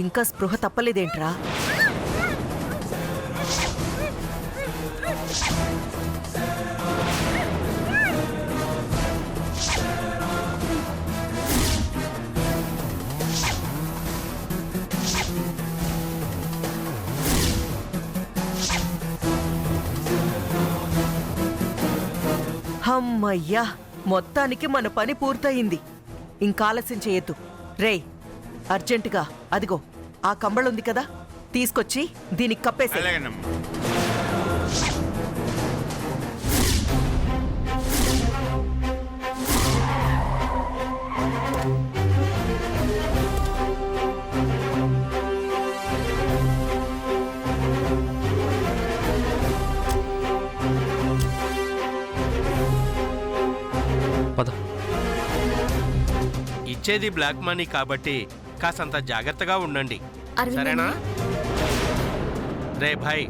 ఇంకా స్పృహ తప్పలేదేంట్రా? అమ్మయ్యా, మొత్తానికి మన పని పూర్తయింది. ఇంకాలస్యం చేయొద్దు. రేయ్, అర్జెంటుగా అదిగో ఆ కంబళుంది కదా, తీసుకొచ్చి దీనికి కప్పేసి. ఇచ్చేది బ్లాక్ మనీ కాబట్టి కాసంత జాగ్రత్తగా ఉండండి, సరేనా? రే భాయ్,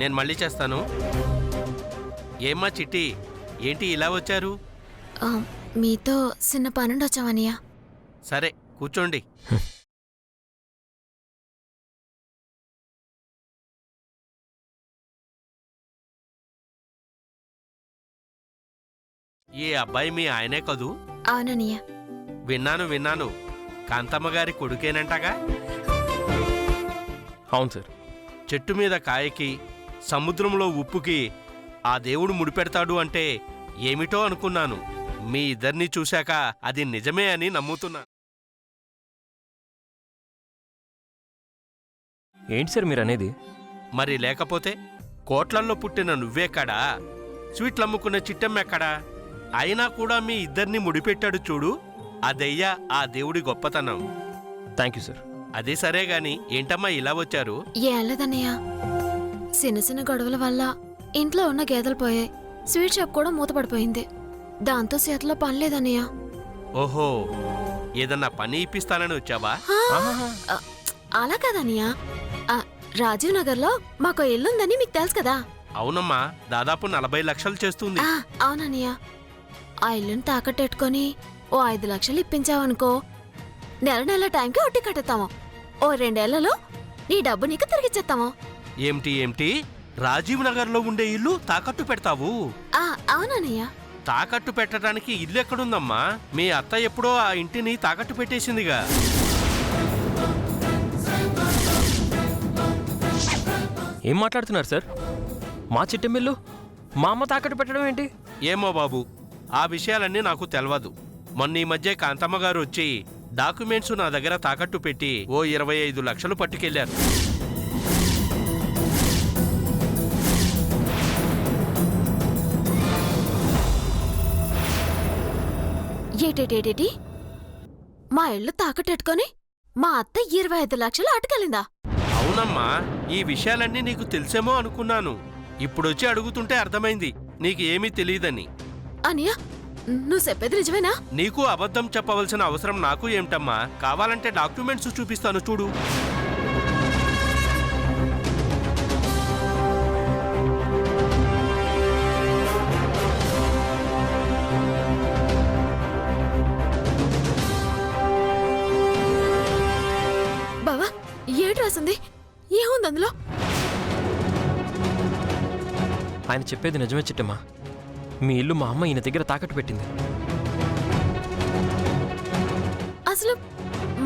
నేను మళ్ళీ చేస్తాను. ఏమ్మా చిట్టి, ఏంటి ఇలా వచ్చారు? మీతో చిన్న పనుండి వచ్చామనియా. సరే కూర్చోండి. ఈ అబ్బాయి మీ ఆయనే కదూ? అవుననియా. విన్నాను. కాంతమ్మ గారి కొడుకేనంటగా? అవును సార్. చెట్టు మీద కాయకి సముద్రంలో ఉప్పుకి ఆ దేవుడు ముడిపెడతాడు అంటే ఏమిటో అనుకున్నాను. మీ ఇద్దరినీ చూశాక అది నిజమే అని నమ్ముతున్నా. ఏంటి సార్ మీరు అనేది? మరి లేకపోతే కోట్లల్లో పుట్టిన నువ్వెక్కడా? స్వీట్లమ్ముకున్న చిట్టమ్మెక్కడా? అయినా కూడా మీ ఇద్దరిని ముడిపెట్టాడు చూడు, అదయ్యా ఆ దేవుడి గొప్పతనం. Thank you sir. అదే సరే గాని ఏంటమ్మా ఇలా వచ్చారు? ఏం లేదన్నయ్య, చిన్న గొడవల వల్ల ఇంట్లో ఉన్న గేదెలు పోయాయి. స్వీట్ షాప్ కూడా మూతపడిపోయింది. దాంతో చేతిలో పని లేదన్నయ్య. ఓహో, ఏదన్నా పని ఇప్పిస్తానని వచ్చావా? అలా కాదన్నయ్య, రాజీవ్ నగర్ లో మాకు ఇల్లుందని మీకు తెలుసు కదా? అవునమ్మా, దాదాపు 40 లక్షలు చేస్తుంది. అవునన్నయ్య, ఆ ఇల్లుని తాకట్టెట్టుకొని ఓ 5 లక్షలు ఇప్పించావనుకో, నెల టైంకి వడ్డీ కట్టేస్తాము. ఓ 2 ఏళ్లలో నీ డబ్బు నీకు తిరిగిచ్చేస్తాము. ఏమిటి రాజీవ్ నగర్ లో ఉండే ఇల్లు తాకట్టు పెడతావు? అవునన్నయ్య. తాకట్టు పెట్టడానికి ఇల్లు ఎక్కడుందమ్మా? మీ అత్త ఎప్పుడో ఆ ఇంటిని తాకట్టు పెట్టేసిందిగా. ఏం మాట్లాడుతున్నారు సార్? మా చిట్టి మిల్లు మా అమ్మ తాకట్టు పెట్టడం ఏంటి? ఏమో బాబు, ఆ విషయాలన్నీ నాకు తెలవదు. మొన్న ఈ మధ్య కాంతమ్మ గారు వచ్చి డాక్యుమెంట్స్ నా దగ్గర తాకట్టు పెట్టి ఓ 25 లక్షలు పట్టుకెళ్లారు. ఏటేటేటేటి? మా ఇల్లు తాకట్టెట్టుకొని మా అత్త 25 లక్షలు అటుకెళ్ళిందా? అవునమ్మా, ఈ విషయాలన్నీ నీకు తెలిసేమో అనుకున్నాను. ఇప్పుడొచ్చి అడుగుతుంటే అర్థమైంది నీకు ఏమీ తెలియదని. అనియా, నువ్వు చెప్పేది నిజమేనా? నీకు అబద్ధం చెప్పవలసిన అవసరం నాకు ఏమిటమ్మా? కావాలంటే డాక్యుమెంట్స్ చూపిస్తాను చూడు. బావా, ఏడు రాసింది? ఏముంది అందులో? ఆయన చెప్పేది నిజమే చిట్టమ్మా. మీ ఇల్లు మా అమ్మ ఈయన దగ్గర తాకట్టు పెట్టింది. అసలు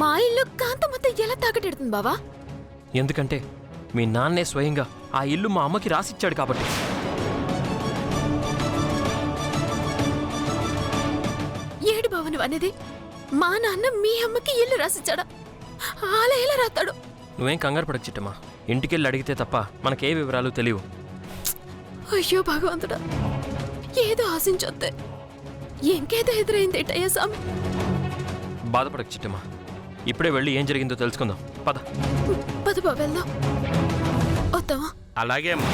మా ఇల్లు కాంతమ్మతో ఎలా తాకట్టెడుతుంది బావా? ఎందుకంటే మీ నాన్నే స్వయంగా ఆ ఇల్లు మా అమ్మకి రాసిచ్చాడు కాబట్టి. ఏడు బావ నువ్వు అనేది? మా నాన్న మీ అమ్మకి ఇల్లు రాసిచ్చాడా? అలా ఎలా రాస్తాడు? నువ్వేం కంగారు పడకు చిట్టమ్మా. ఇంటికెళ్ళి అడిగితే తప్ప మనకే వివరాలు తెలియవు. అయ్యో భగవంతుడా, ఏదో ఆశించొద్దే, ఇంకేదో ఎదురైందేటయ్యా స్వామి. బాధపడకు చిట్టమ్మా. ఇప్పుడే వెళ్ళి ఏం జరిగిందో తెలుసుకుందాం. పద పద బావ, వెళ్దాం. వద్దామా? అలాగే అమ్మా.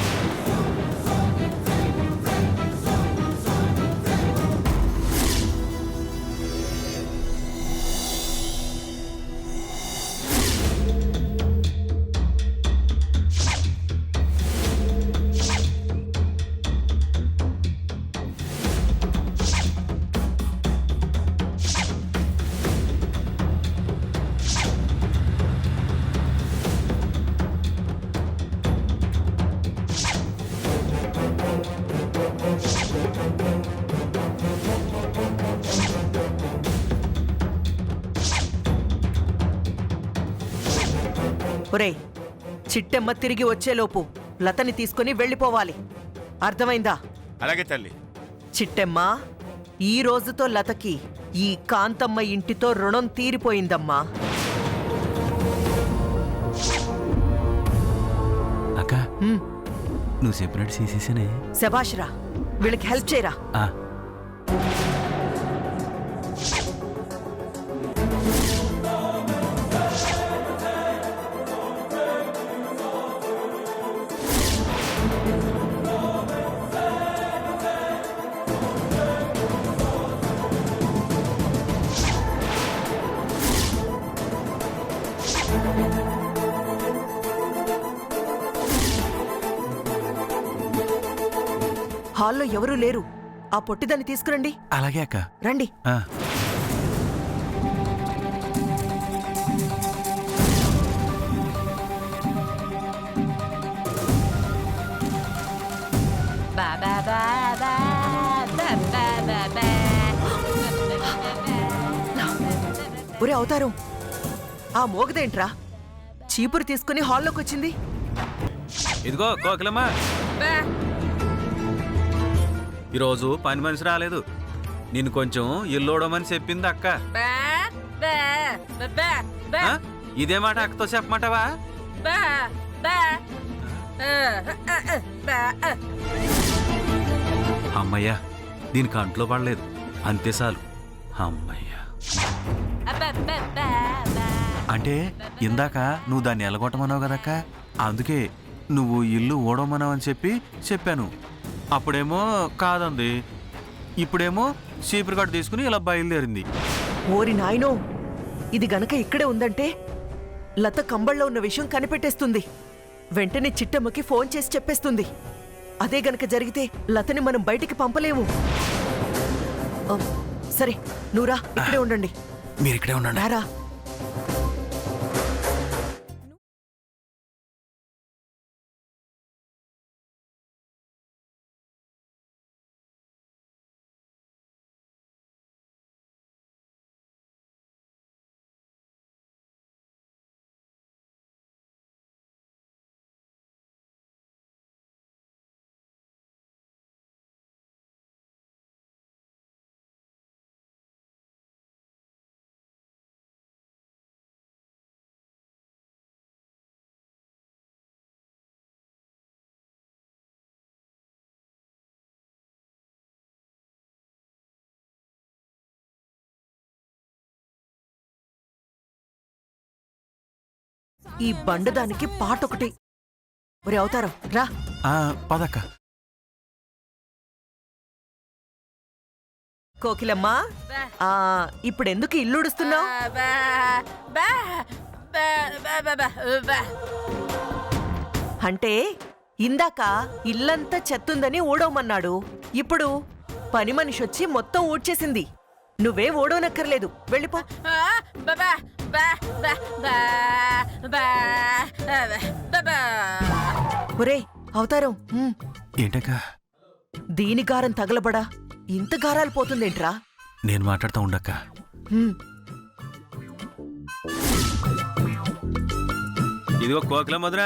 ఒరేయ్, చిట్టెమ్మ తిరిగి వచ్చేలోపు లతని తీసుకుని వెళ్ళిపోవాలి. అర్థమైందా? అలాగే తల్లి. చిట్టెమ్మ, ఈ రోజుతో లతకి ఈ కాంతమ్మ ఇంటితో రుణం తీరిపోయిందమ్మా. అక్క నువ్వు చెప్పినట్టు చేసేసానే. శభాష్రా, వీళ్ళకి హెల్ప్ చేయరా. హాల్లో ఎవరూ లేరు. ఆ పొట్టిదాన్ని తీసుకురండి. అలాగే అక్క. రండి. ఒరే అవతారం, ఆ మోగదేంట్రా చీపురు తీసుకుని హాల్లోకి వచ్చింది? ఇదిగో కోకిలమ్మ, ఈరోజు పని మనిషి రాలేదు. నిన్ను కొంచెం ఇల్లుడమని చెప్పింది అక్క. ఇదే మాట అక్కతో చెప్పమంటావా? అమ్మయ్యా, దీని కంట్లో పడలేదు, అంతే చాలు. అమ్మయ్యా. అంటే ఇందాక నువ్వు దాన్ని ఎలగొట్టమన్నావు కదక్క, అందుకే నువ్వు ఇల్లు ఊడమన్నావు అని చెప్పాను. అప్పుడేమో కాదంది, ఇప్పుడేమో చీపురు కట్టు తీసుకుని ఇలా బయలుదేరింది. ఓరి నాయనో, ఇది గనక ఇక్కడే ఉందంటే లత కంబళ్ళలో ఉన్న విషయం కనిపెట్టేస్తుంది. వెంటనే చిట్టమ్మకి ఫోన్ చేసి చెప్పేస్తుంది. అదే గనక జరిగితే లతని మనం బయటికి పంపలేము. సరే, నువ్వురా, ఇక్కడే ఉండండి. మీరిక్కడే ఉండండి. రారా. ఈ బండదానికి పాటొకటి. ఒరే అవతారం, రా. పదక్క. కోకిలమ్మా, ఇప్పుడెందుకు ఇల్లుడుస్తున్నావు? అంటే ఇందాక ఇల్లంతా చెత్తుందని ఊడవమన్నాడు. ఇప్పుడు పని మనిషి వచ్చి మొత్తం ఊడ్చేసింది. నువ్వే ఓడవనక్కర్లేదు, వెళ్ళిపో. ఒరే అవతారం, ఏంటక్క? దీని గారం తగలబడా ఇంత గారాలు పోతుందేంట్రా? నేను మాట్లాడుతూ ఉండక్క. ఇదిగో కోకిల మధుర,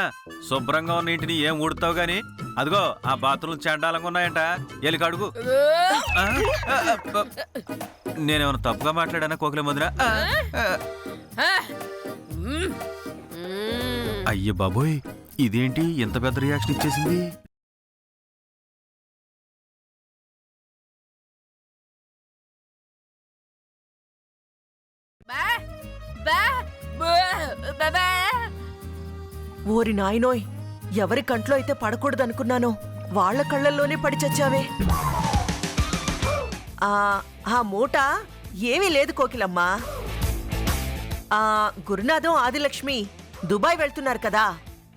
శుభ్రంగా ఉన్న ఇంటిని ఏం ఊడుతావు గాని అదిగో ఆ బాత్రూమ్ చండాలంగా ఉన్నాయంట, ఎలికి అడుగు. నేనేమన్నా తప్పుగా మాట్లాడానా కోకిల మధుర? అయ్య బాబోయ్, ఇదేంటి ఎంత పెద్ద రియాక్షన్ ఇచ్చేసింది? ఓరి నాయనోయ్, ఎవరి కంట్లో అయితే పడకూడదనుకున్నానో వాళ్ల కళ్ళల్లోనే పడి చచ్చావే. ఆ మూట ఏమీ లేదు కోకిలమ్మా. గురునాథం ఆదిలక్ష్మి దుబాయ్ వెళ్తున్నారు కదా,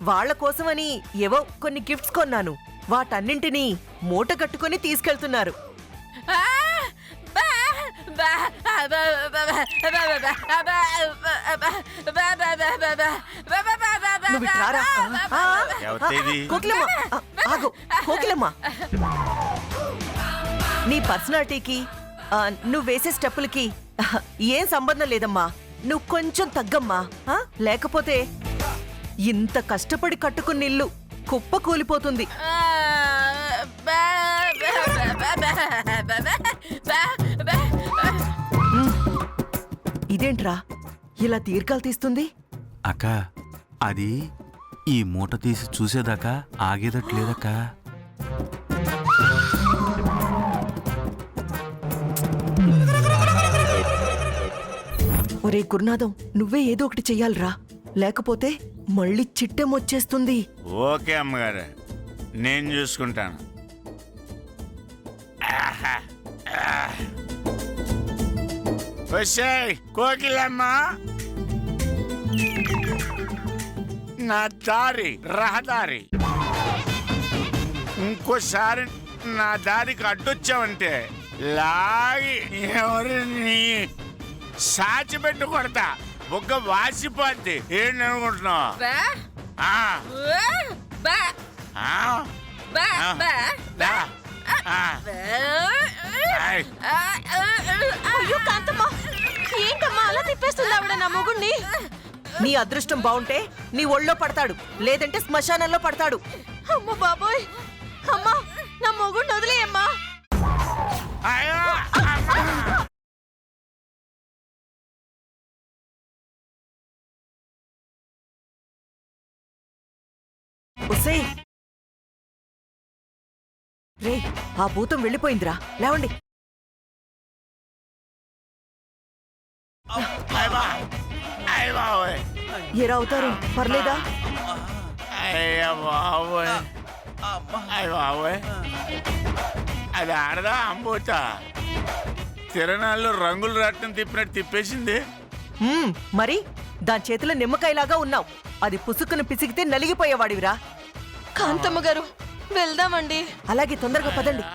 వాళ్ల కోసమని ఏవో కొన్ని గిఫ్ట్స్ కొన్నాను. వాటన్నింటినీ మూట కట్టుకుని తీసుకెళ్తున్నారు. కోకిలమ్మా, నీ పర్సనాలిటీకి నువ్వు వేసే స్టెప్పులకి ఏం సంబంధం లేదమ్మా. నువ్వు కొంచెం తగ్గమ్మా, లేకపోతే ఇంత కష్టపడి కట్టుకున్న ఇల్లు కుప్ప కూలిపోతుంది. ఇదేంట్రా ఇలా దీర్ఘాలు తీస్తుంది? అక్క అది ఈ మూట తీసి చూసేదాకా ఆగేదట్లేదక్క. ఒరే గురునాథం, నువ్వే ఏదో ఒకటి చెయ్యాలిరా, లేకపోతే మళ్ళీ చిట్టెం వచ్చేస్తుంది. ఓకే అమ్మగారు, నేను చూసుకుంటాను. వచ్చేయ్ కోకిలమ్మ, నా దారి రహదారి. ఇంకోసారి నా దారికి అడ్డొచ్చావంటే లాగి ఎవరిని సాచి పెట్టి కొడతా, బొగ్గ వాసిపోద్ది. ఏంటనుకుంటున్నావు? అయ్యో కాంతమ్మా, ఏంటమ్మా అలా తిప్పేస్తుంది ఆవిడ నా మొగుణ్ణి? నీ అదృష్టం బాగుంటే నీ ఒళ్ళో పడతాడు, లేదంటే శ్మశానంలో పడతాడు. అమ్మ బాబోయ్, అమ్మా నా మొగుణ్ణి వదిలేయమ్మా. ఒసేయ్ రే, ఆ భూతం వెళ్ళిపోయిందిరా, లేవండి. ఎరా అవుతారు, పర్లేదా? అది ఆడదా అంబోతా? తిరణాల్లో రంగులు రత్నం తిప్పినట్టు తిప్పేసింది. మరి దాని చేతిలో నిమ్మకాయలాగా ఉన్నావు, అది పుసుక్కును పిసిగితే నలిగిపోయేవాడివిరా. కాంతమ్మ గారు వెళ్దామండి. అలాగే, తొందరగా పదండి.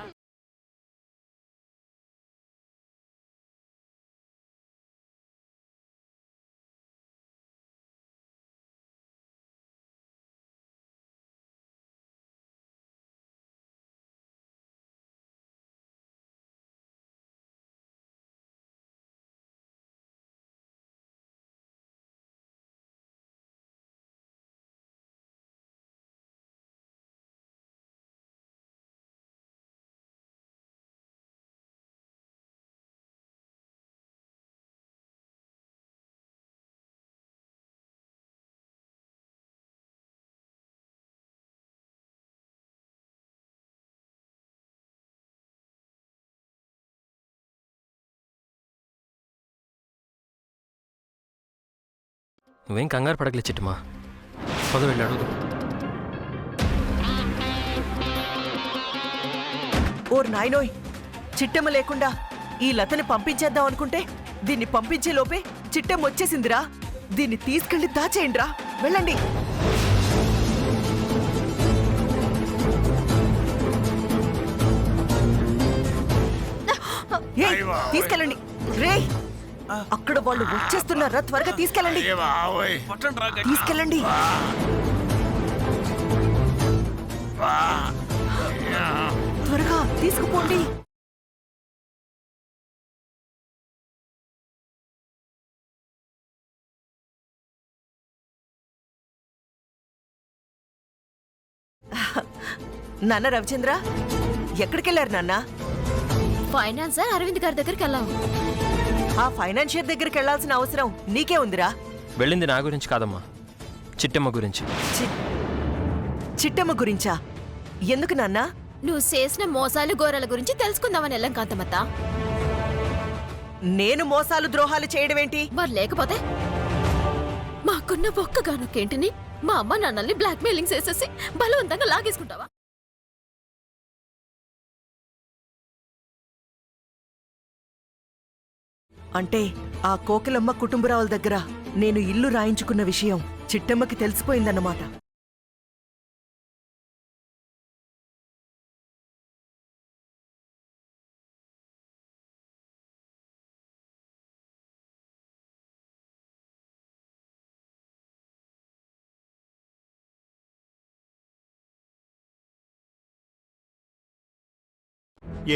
నువ్వేం కంగారు పడగలే చిట్టమ్మా, పద వెళ్ళి అడుగు. ఓర్ నాయనోయ్, చిట్టెమ్మ లేకుండా ఈ లతని పంపించేద్దాం అనుకుంటే దీన్ని పంపించే లోపే చిట్టెమ్మ వచ్చేసిందిరా. దీన్ని తీసుకెళ్లి దాచేయండిరా, వెళ్ళండి. ఏయ్, తీసుకెళ్ళండి రే, అక్కడ వాళ్ళు వచ్చేస్తున్నారా, త్వరగా తీసుకెళ్ళండి, తీసుకెళ్ళండి. త్వరగా తీసుకుపోండి. నాన్న రవిచంద్ర, ఎక్కడికెళ్ళారు నాన్న? ఫైనాన్సర్ అరవింద్ గారి దగ్గరికి వెళ్ళాము. ఆ ఫైనాన్షియర్ దగ్గరికి వెళ్లాల్సిన అవసరం నీకే ఉందిరా. వెళ్ళింది నా గురించి కాదమ్మా, చిట్టమ్మ గురించి. చిట్టమ్మ గురించా? ఎందుకు నాన్నా? నువ్వు చేసిన మోసాలు ఘోరాల గురించి తెలుసుకుందామని వెళ్ళాం కాంతమ్మత్త. నేను మోసాలు ద్రోహాలు చేయడమేంటి? మరి లేకపోతే మాకున్న ఒక్కగానొక్కేంటిని మా అమ్మ నాన్నల్ని బ్లాక్మెయిలింగ్ చేసేసి బలవంతంగా లాగేసుకుంటావా? అంటే ఆ కోకిలమ్మ కుటుంబరావుల దగ్గర నేను ఇల్లు రాయించుకున్న విషయం చిట్టమ్మకి తెలిసిపోయిందన్నమాట.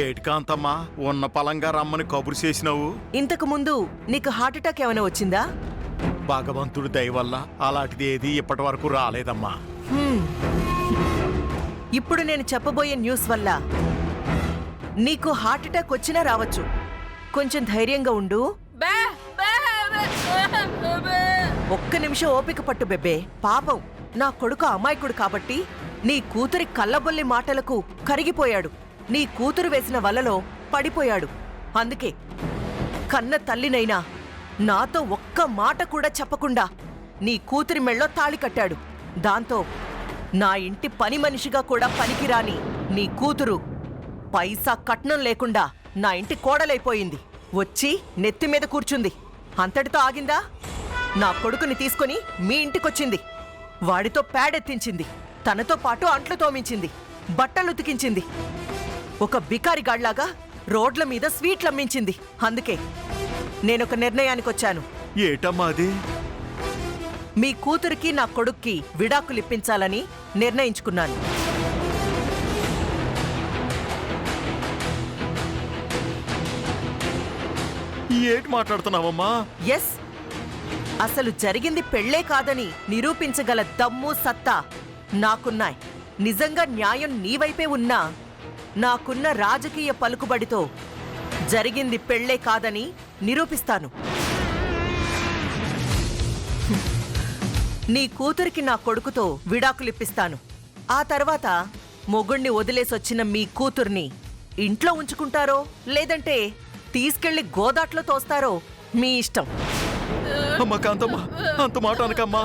ఏటి కాంతమ్మా, ఉన్న పలంగా రమ్మని కబురు చేసినావు? ఇంతకు ముందు నీకు హార్ట్అటాక్ ఏమైనా వచ్చిందా? భగవంతుడి దయ వల్ల అలాంటిది ఏది ఇప్పటి వరకు రాలేదమ్మా. ఇప్పుడు నేను చెప్పబోయే న్యూస్ వల్ల నీకు హార్ట్ అటాక్ వచ్చినా రావచ్చు. కొంచెం ధైర్యంగా ఉండు. ఒక్క నిమిషం ఓపిక పట్టు బెబ్బే. పాపం నా కొడుకు అమాయకుడు కాబట్టి నీ కూతురి కళ్ళబొల్లి మాటలకు కరిగిపోయాడు. నీ కూతురు వేసిన వలలో పడిపోయాడు. అందుకే కన్న తల్లినైనా నాతో ఒక్క మాట కూడా చెప్పకుండా నీ కూతురి మెళ్ళో తాళి కట్టాడు. దాంతో నా ఇంటి పని మనిషిగా కూడా పనికిరాని నీ కూతురు పైసా కట్నం లేకుండా నా ఇంటి కోడలైపోయింది. వచ్చి నెత్తి మీద కూర్చుంది. అంతటితో ఆగిందా? నా కొడుకుని తీసుకొని మీ ఇంటికొచ్చింది. వాడితో పేడెత్తించింది. తనతో పాటు అంట్లు తోమించింది, బట్టలు ఉతికించింది. ఒక బికారిగాళ్లాగా రోడ్ల మీద స్వీట్లు అమ్మించింది. అందుకే నేనొక నిర్ణయానికొచ్చాను. ఏటమ్మా అది? మీ కూతురికి నా కొడుక్కి విడాకులిప్పించాలని నిర్ణయించుకున్నాను. ఏటి మాట్లాడుతున్నావమ్మా? ఎస్, అసలు జరిగింది పెళ్లే కాదని నిరూపించగల దమ్ము సత్తా నాకున్నాయి. నిజంగా న్యాయం నీవైపే ఉన్నా నాకున్న రాజకీయ పలుకుబడితో జరిగింది పెళ్లే కాదని నిరూపిస్తాను. నీ కూతురికి నా కొడుకుతో విడాకులిప్పిస్తాను. ఆ తర్వాత మొగుణ్ణి వదిలేసొచ్చిన మీ కూతుర్ని ఇంట్లో ఉంచుకుంటారో లేదంటే తీసుకెళ్లి గోదాట్లో తోస్తారో మీ ఇష్టం. అమ్మ కాంతమ్మ, అంత మాట అనకమ్మా.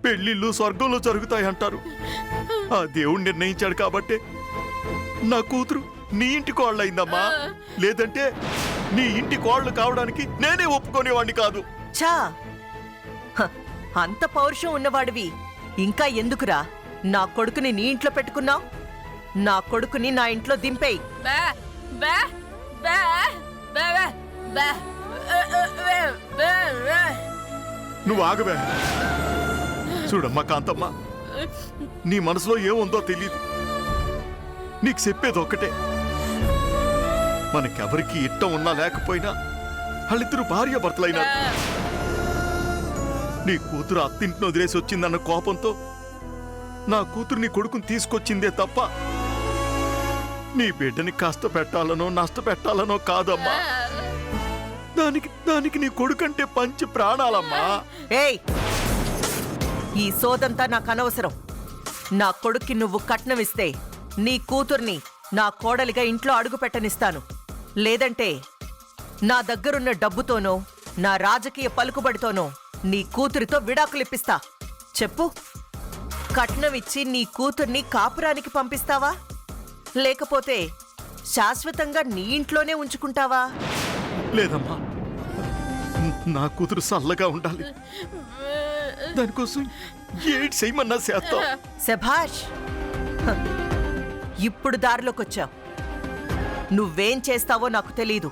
పెళ్లిళ్ళు స్వర్గంలో జరుగుతాయంటారు. ఆ దేవుడు నిర్ణయించాడు కాబట్టే నా కూతురు నీ ఇంటి కోళ్ళయిందమ్మా. లేదంటే నీ ఇంటి కోళ్ళు కావడానికి నేనే ఒప్పుకునేవాడిని కాదు. ఛా, హ, అంత పౌరుషం ఉన్నవాడివి ఇంకా ఎందుకురా నా కొడుకుని నీ ఇంట్లో పెట్టుకున్నావు? నా కొడుకుని నా ఇంట్లో దింపేయ్. నువ్వు ఆగవే. చూడమ్మా కాంతమ్మ, నీ మనసులో ఏముందో తెలీదు. నీకు చెప్పేది ఒక్కటే, మనకెవరికి ఇట్టం ఉన్నా లేకపోయినా వాళ్ళిద్దరు భార్య భర్తలైనారు. నీ కూతురు అత్తింటిని వదిలేసి వచ్చిందన్న కోపంతో నా కూతురు నీ కొడుకుని తీసుకొచ్చిందే తప్ప నీ బిడ్డని కష్టపెట్టాలనో నష్టపెట్టాలనో కాదమ్మా. దానికి నీ కొడుకంటే పంచి ప్రాణాలమ్మా. ఏయ్, ఈ సోదంతా నాకు అనవసరం. నా కొడుక్కి నువ్వు కట్నమిస్తే నీ కూతుర్ని నా కోడలిగా ఇంట్లో అడుగు పెట్టనిస్తాను. లేదంటే నా దగ్గరున్న డబ్బుతోనో నా రాజకీయ పలుకుబడితోనో నీ కూతురితో విడాకులిప్పిస్తా. చెప్పు, కట్నమిచ్చి నీ కూతుర్ని కాపురానికి పంపిస్తావా లేకపోతే శాశ్వతంగా నీ ఇంట్లోనే ఉంచుకుంటావా? లేదమ్మా, నా కూతురు చల్లగా ఉండాలి. దానికోసం ఏడ్ చేయమన్నా చేస్తాం. శభాష్, హ, ఇప్పుడు దారిలోకొచ్చావు. నువ్వేం చేస్తావో నాకు తెలీదు.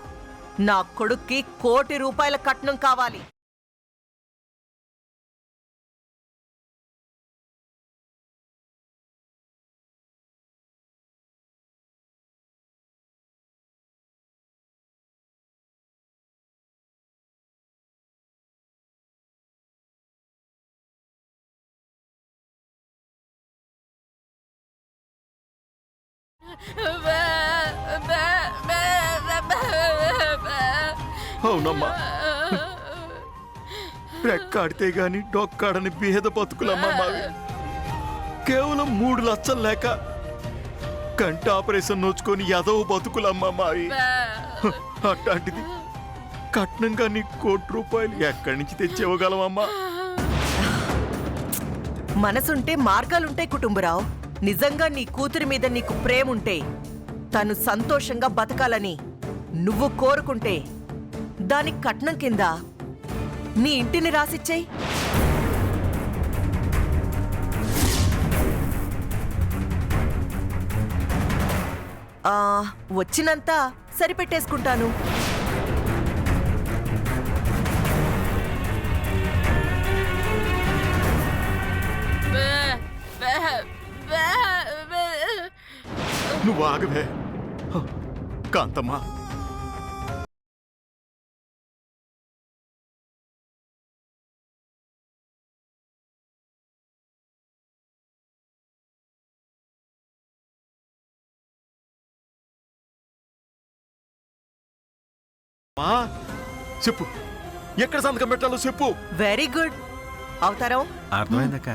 నా కొడుక్కి ₹1,00,00,000 కట్నం కావాలి. అవునమ్మా, రెక్కాడితే గాని డొక్కాడని బీద బతుకులమ్మా మావి. కేవలం 3 లక్షలు లేక కంటి ఆపరేషన్ నోచుకొని ఎదవ బతుకులమ్మా మావి. అట్లాంటిది కట్నంగా నీ ₹1,00,00,000 ఎక్కడి నుంచి తెచ్చివ్వగలమమ్మా? మనసుంటే మార్గాలుంటాయి కుటుంబరావు. నిజంగా నీ కూతురి మీద నీకు ప్రేముంటే, తను సంతోషంగా బతకాలని నువ్వు కోరుకుంటే దానికి కట్నం కింద నీ ఇంటిని రాసిచ్చేయి. వచ్చినంత సరిపెట్టేసుకుంటాను. నువ్వు ఆగవే కాంతమ్మా. మా చెప్పు, ఎక్కడ సంతకం పెట్టాలో చెప్పు. Very good. అవతారం అర్థమైందక్క